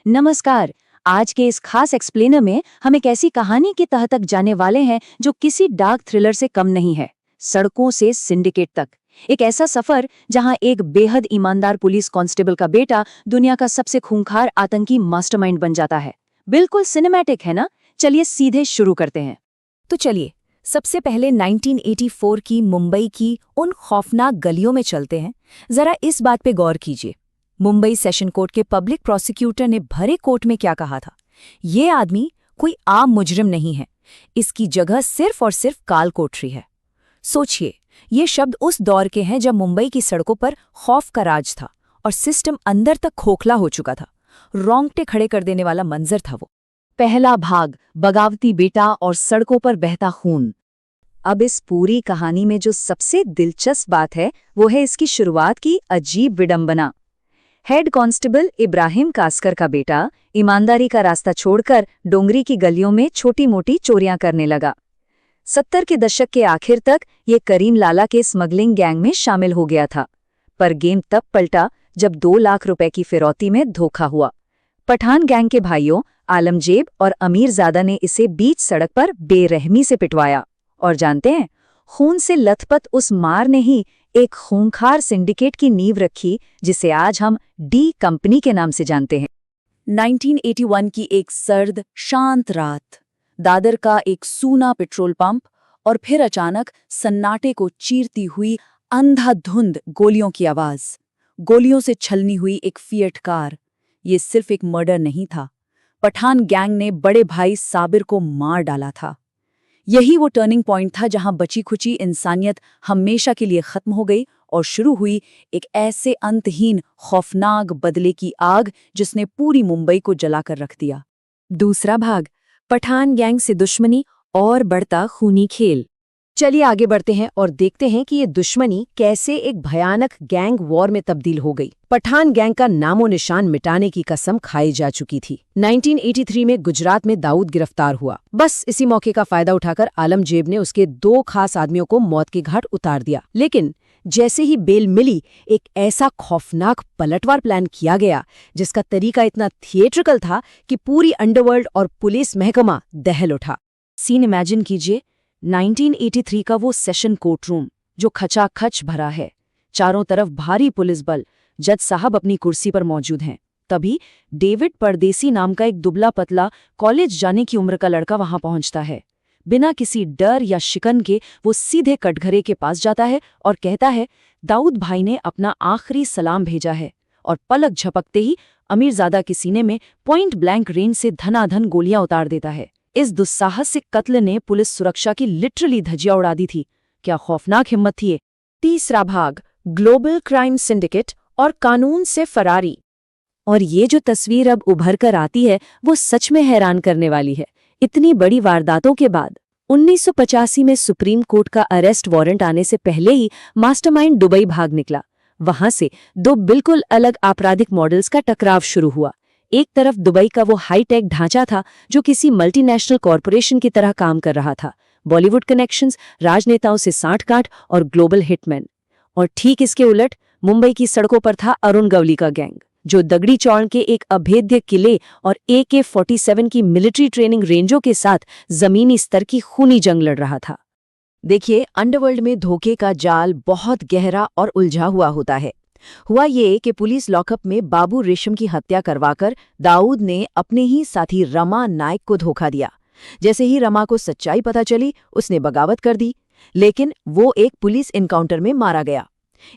नमस्कार। आज के इस खास एक्सप्लेनर में हम एक ऐसी कहानी की तह तक जाने वाले हैं जो किसी डार्क थ्रिलर से कम नहीं है। सड़कों से सिंडिकेट तक एक ऐसा सफर जहां एक बेहद ईमानदार पुलिस कांस्टेबल का बेटा दुनिया का सबसे खूंखार आतंकी मास्टरमाइंड बन जाता है। बिल्कुल सिनेमैटिक है ना। चलिए सीधे शुरू करते हैं। तो चलिए सबसे पहले 1984 की मुंबई की उन खौफनाक गलियों में चलते हैं। जरा इस बात पे गौर कीजिए। मुंबई सेशन कोर्ट के पब्लिक प्रोसिक्यूटर ने भरे कोर्ट में क्या कहा था? ये आदमी कोई आम मुजरिम नहीं है, इसकी जगह सिर्फ और सिर्फ काल कोठरी है। सोचिए, ये शब्द उस दौर के हैं जब मुंबई की सड़कों पर खौफ का राज था और सिस्टम अंदर तक खोखला हो चुका था। रोंगटे खड़े कर देने वाला मंजर था वो। पहला भाग, बगावती बेटा और सड़कों पर बहता खून। अब इस पूरी कहानी में जो सबसे दिलचस्प बात है वो है इसकी शुरुआत की अजीब विडंबना। हेड कांस्टेबल इब्राहिम कास्कर का बेटा ईमानदारी का रास्ता छोड़कर डोंगरी की गलियों में छोटी मोटी चोरियां करने लगा। 70 के दशक के आखिर तक ये करीम लाला के स्मगलिंग गैंग में शामिल हो गया था। पर गेम तब पलटा जब 2 लाख रुपए की फिरौती में धोखा हुआ। पठान गैंग के भाइयों आलमजेब और अमीरजादा ने इसे बीच सड़क पर बेरहमी से पिटवाया। और जानते हैं, खून से लथपथ उस मार ने ही एक खूंखार सिंडिकेट की नींव रखी जिसे आज हम डी कंपनी के नाम से जानते हैं। 1981 की एक सर्द शांत रात, दादर का एक सूना पेट्रोल पंप और फिर अचानक सन्नाटे को चीरती हुई अंधाधुंध गोलियों की आवाज। गोलियों से छलनी हुई एक फिएट कार। ये सिर्फ एक मर्डर नहीं था, पठान गैंग ने बड़े भाई साबिर को मार डाला था। यही वो टर्निंग पॉइंट था जहां बची खुची इंसानियत हमेशा के लिए खत्म हो गई और शुरू हुई एक ऐसे अंतहीन खौफनाक बदले की आग जिसने पूरी मुंबई को जलाकर रख दिया। दूसरा भाग, पठान गैंग से दुश्मनी और बढ़ता खूनी खेल। चलिए आगे बढ़ते हैं और देखते हैं कि ये दुश्मनी कैसे एक भयानक गैंग वॉर में तब्दील हो गई। पठान गैंग का नामो निशान मिटाने की कसम खाई जा चुकी थी। 1983 में गुजरात में दाऊद गिरफ्तार हुआ। बस इसी मौके का फायदा उठाकर आलमजेब ने उसके 2 खास आदमियों को मौत के घाट उतार दिया। लेकिन जैसे ही बेल मिली, एक ऐसा खौफनाक पलटवार प्लान किया गया जिसका तरीका इतना थिएट्रिकल था कि पूरी अंडरवर्ल्ड और पुलिस महकमा दहल उठा। सीन इमेजिन कीजिए, 1983 का वो सेशन कोर्ट रूम जो खचाखच भरा है। चारों तरफ भारी पुलिस बल, जज साहब अपनी कुर्सी पर मौजूद हैं। तभी डेविड परदेसी नाम का एक दुबला पतला कॉलेज जाने की उम्र का लड़का वहां पहुंचता है। बिना किसी डर या शिकन के वो सीधे कटघरे के पास जाता है और कहता है, दाऊद भाई ने अपना आखिरी सलाम भेजा है। और पलक झपकते ही अमीरजादा के सीने में पॉइंट ब्लैंक रेंज से धनाधन गोलियां उतार देता है। इस दुस्साहसिक कत्ल ने पुलिस सुरक्षा की लिटरली धज्जियां उड़ा दी थी। क्या खौफनाक हिम्मत थी ये। तीसरा भाग, ग्लोबल क्राइम सिंडिकेट और कानून से फरारी। और ये जो तस्वीर अब उभर कर आती है वो सच में हैरान करने वाली है। इतनी बड़ी वारदातों के बाद 1985 में सुप्रीम कोर्ट का अरेस्ट वारंट आने से पहले ही मास्टरमाइंड दुबई भाग निकला। वहां से 2 बिल्कुल अलग आपराधिक मॉडल्स का टकराव शुरू हुआ। एक तरफ दुबई का वो हाईटेक ढांचा था जो किसी मल्टीनेशनल कॉरपोरेशन की तरह काम कर रहा था। बॉलीवुड कनेक्शंस, राजनेताओं से साठगांठ और ग्लोबल हिटमैन। और ठीक इसके उलट मुंबई की सड़कों पर था अरुण गवली का गैंग, जो दगड़ी चौड़ के एक अभेद्य किले और AK-47 की मिलिट्री ट्रेनिंग रेंजों के साथ जमीनी स्तर की खूनी जंग लड़ रहा था। देखिए, अंडरवर्ल्ड में धोखे का जाल बहुत गहरा और उलझा हुआ होता है। हुआ ये कि पुलिस लॉकअप में बाबू रेशम की हत्या करवाकर दाऊद ने अपने ही साथी रमा नायक को धोखा दिया। जैसे ही रमा को सच्चाई पता चली, उसने बगावत कर दी, लेकिन वो एक पुलिस इनकाउंटर में मारा गया।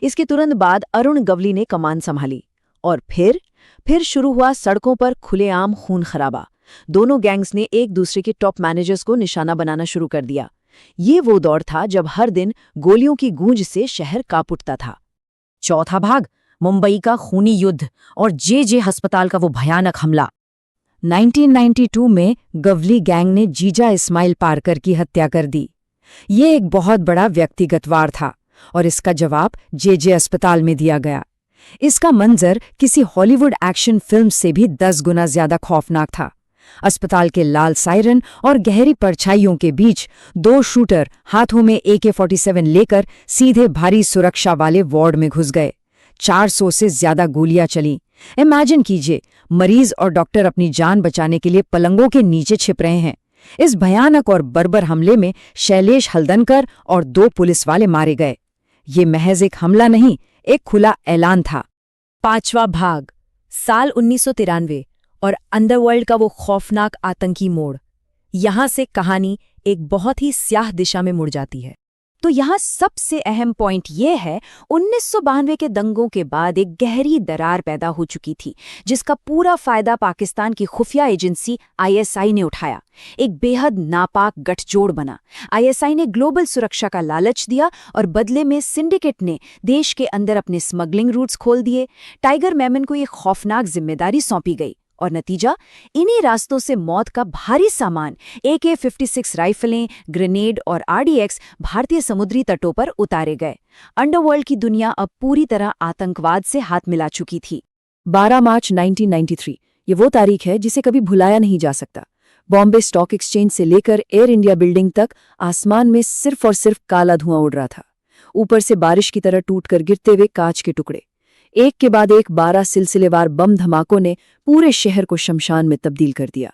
इसके तुरंत बाद अरुण गवली ने कमान संभाली और फिर शुरू हुआ सड़कों पर खुलेआम खून खराबा। दोनों गैंग्स ने एक दूसरे के टॉप मैनेजर्स को निशाना बनाना शुरू कर दिया। ये वो दौर था जब हर दिन गोलियों की गूंज से शहर कांप उठता था। चौथा भाग, मुंबई का खूनी युद्ध और जे अस्पताल का वो भयानक हमला। 1992 में गवली गैंग ने जीजा इस्माइल पारकर की हत्या कर दी। ये एक बहुत बड़ा व्यक्तिगत वार था और इसका जवाब जे अस्पताल में दिया गया। इसका मंजर किसी हॉलीवुड एक्शन फिल्म से भी 10 गुना ज्यादा खौफनाक था। अस्पताल के लाल सायरन और गहरी परछाइयों के बीच 2 शूटर हाथों में AK-47 लेकर सीधे भारी सुरक्षा वाले वार्ड में घुस गए। 400 से ज्यादा गोलियां चलीं, इमेजिन कीजिए, मरीज और डॉक्टर अपनी जान बचाने के लिए पलंगों के नीचे छिप रहे हैं। इस भयानक और बर्बर हमले में शैलेश हल्दनकर और 2 पुलिस वाले मारे गए। ये महज एक हमला नहीं, एक खुला ऐलान था। 5वां भाग, साल 1993 और अंडरवर्ल्ड का वो खौफनाक आतंकी मोड़। यहां से कहानी एक बहुत ही स्याह दिशा में मुड़ जाती है। तो यहाँ सबसे अहम पॉइंट ये है, 1992 के दंगों के बाद एक गहरी दरार पैदा हो चुकी थी, जिसका पूरा फायदा पाकिस्तान की खुफिया एजेंसी ISI ने उठाया। एक बेहद नापाक गठजोड़ बना। ISI ने ग्लोबल सुरक्षा का लालच दिया और बदले में सिंडिकेट ने देश के अंदर अपने स्मगलिंग रूट्स खोल दिए। टाइगर मेमन को ये खौफनाक जिम्मेदारी सौंपी गई और नतीजा, इन्हीं रास्तों से मौत का भारी सामान AK-56 राइफलें, ग्रेनेड और RDX भारतीय समुद्री तटों पर उतारे गए। अंडरवर्ल्ड की दुनिया अब पूरी तरह आतंकवाद से हाथ मिला चुकी थी। 12 मार्च 1993 ये वो तारीख है जिसे कभी भुलाया नहीं जा सकता। बॉम्बे स्टॉक एक्सचेंज से लेकर एयर इंडिया बिल्डिंग तक आसमान में सिर्फ और सिर्फ काला धुआं उड़ रहा था। ऊपर से बारिश की तरह टूटकर गिरते हुए कांच के टुकड़े। एक के बाद एक 12 सिलसिलेवार बम धमाकों ने पूरे शहर को शमशान में तब्दील कर दिया।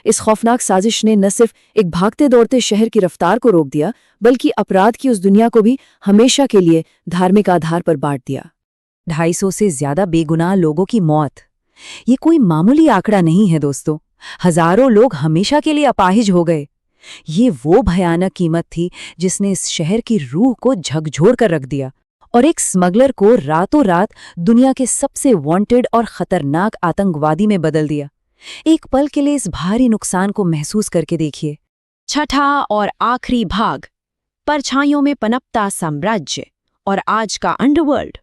इस खौफनाक साजिश ने न सिर्फ एक भागते दौड़ते शहर की रफ्तार को रोक दिया, बल्कि अपराध की उस दुनिया को भी हमेशा के लिए धार्मिक आधार पर बांट दिया। 250 से ज्यादा बेगुनाह लोगों की मौत, ये कोई मामूली आंकड़ा नहीं है दोस्तों। हजारों लोग हमेशा के लिए अपाहिज हो गए। ये वो भयानक कीमत थी जिसने इस शहर की रूह को झकझोर कर रख दिया और एक स्मगलर को रातों रात दुनिया के सबसे वांटेड और खतरनाक आतंकवादी में बदल दिया। एक पल के लिए इस भारी नुकसान को महसूस करके देखिए। 6ठा और आखिरी भाग, परछाइयों में पनपता साम्राज्य और आज का अंडरवर्ल्ड।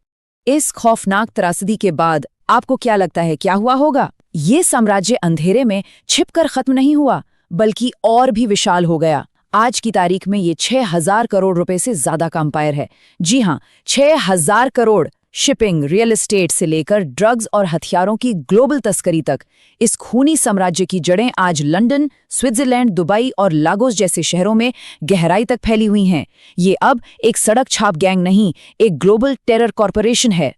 इस खौफनाक त्रासदी के बाद आपको क्या लगता है क्या हुआ होगा? ये साम्राज्य अंधेरे में छिपकर खत्म नहीं हुआ, बल्कि और भी विशाल हो गया। आज की तारीख में ये 6000 करोड़ रुपए से ज्यादा का अंपायर है। जी हाँ, 6000 करोड़। शिपिंग, रियल एस्टेट से लेकर ड्रग्स और हथियारों की ग्लोबल तस्करी तक इस खूनी साम्राज्य की जड़ें आज लंदन, स्विट्जरलैंड, दुबई और लागोस जैसे शहरों में गहराई तक फैली हुई हैं। ये अब एक सड़क छाप गैंग नहीं, एक ग्लोबल टेरर कॉरपोरेशन है।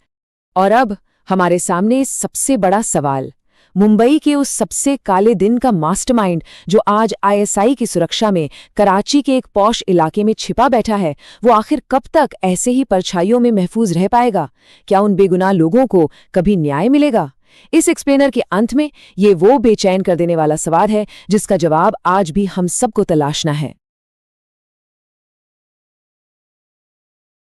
और अब हमारे सामने सबसे बड़ा सवाल, मुंबई के उस सबसे काले दिन का मास्टरमाइंड जो आज ISI की सुरक्षा में कराची के एक पॉश इलाके में छिपा बैठा है, वो आखिर कब तक ऐसे ही परछाइयों में महफूज रह पाएगा? क्या उन बेगुनाह लोगों को कभी न्याय मिलेगा? इस एक्सप्लेनर के अंत में ये वो बेचैन कर देने वाला सवाल है जिसका जवाब आज भी हम सबको तलाशना है।